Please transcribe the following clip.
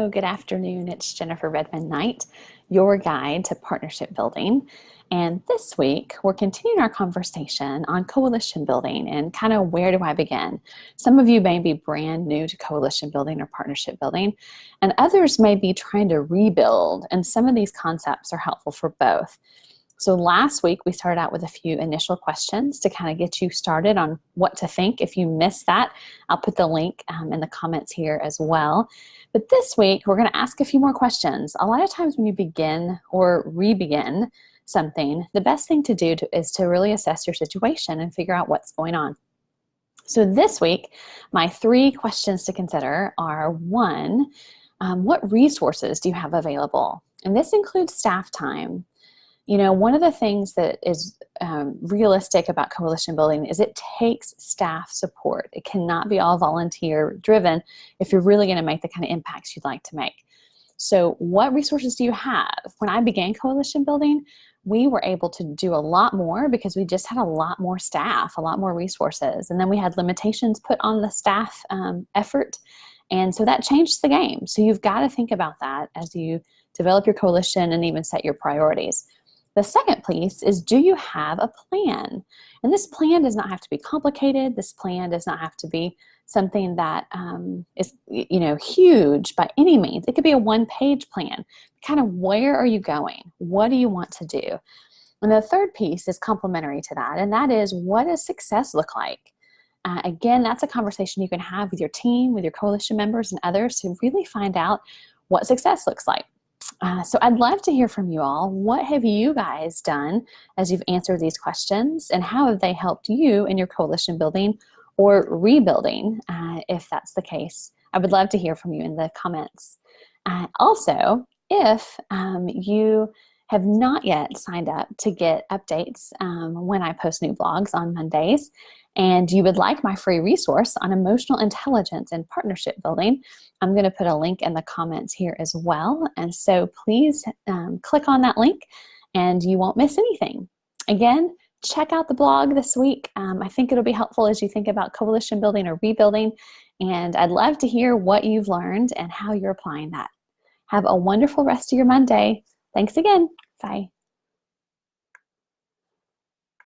Hello, good afternoon. It's Jennifer Redmond Knight, your guide to partnership building. And this week, we're continuing our conversation on coalition building and kind of where do I begin? Some of you may be brand new to coalition building or partnership building, and others may be trying to rebuild, and some of these concepts are helpful for both. So last week, we started out with a few initial questions to kind of get you started on what to think. If you missed that, I'll put the link in the comments here as well. But this week, we're going to ask a few more questions. A lot of times when you begin or re-begin something, the best thing to do is to really assess your situation and figure out what's going on. So this week, my 3 questions to consider are, 1, what resources do you have available? And this includes staff time. You know, one of the things that is realistic about coalition building is it takes staff support. It cannot be all volunteer driven if you're really going to make the kind of impacts you'd like to make. So what resources do you have? When I began coalition building, we were able to do a lot more because we just had a lot more staff, a lot more resources. And then we had limitations put on the staff effort. And so that changed the game. So you've got to think about that as you develop your coalition and even set your priorities. The second piece is, do you have a plan? And this plan does not have to be complicated. This plan does not have to be something that is, huge by any means. It could be a 1-page plan. Kind of where are you going? What do you want to do? And the third piece is complementary to that, and that is, what does success look like? Again, that's a conversation you can have with your team, with your coalition members and others to really find out what success looks like. So I'd love to hear from you all. What have you guys done as you've answered these questions, and how have they helped you in your coalition building or rebuilding, if that's the case? I would love to hear from you in the comments. Also, if you have not yet signed up to get updates when I post new vlogs on Mondays, and you would like my free resource on emotional intelligence and partnership building, I'm going to put a link in the comments here as well. And so please click on that link and you won't miss anything. Again, check out the blog this week. I think it'll be helpful as you think about coalition building or rebuilding. And I'd love to hear what you've learned and how you're applying that. Have a wonderful rest of your Monday. Thanks again. Bye.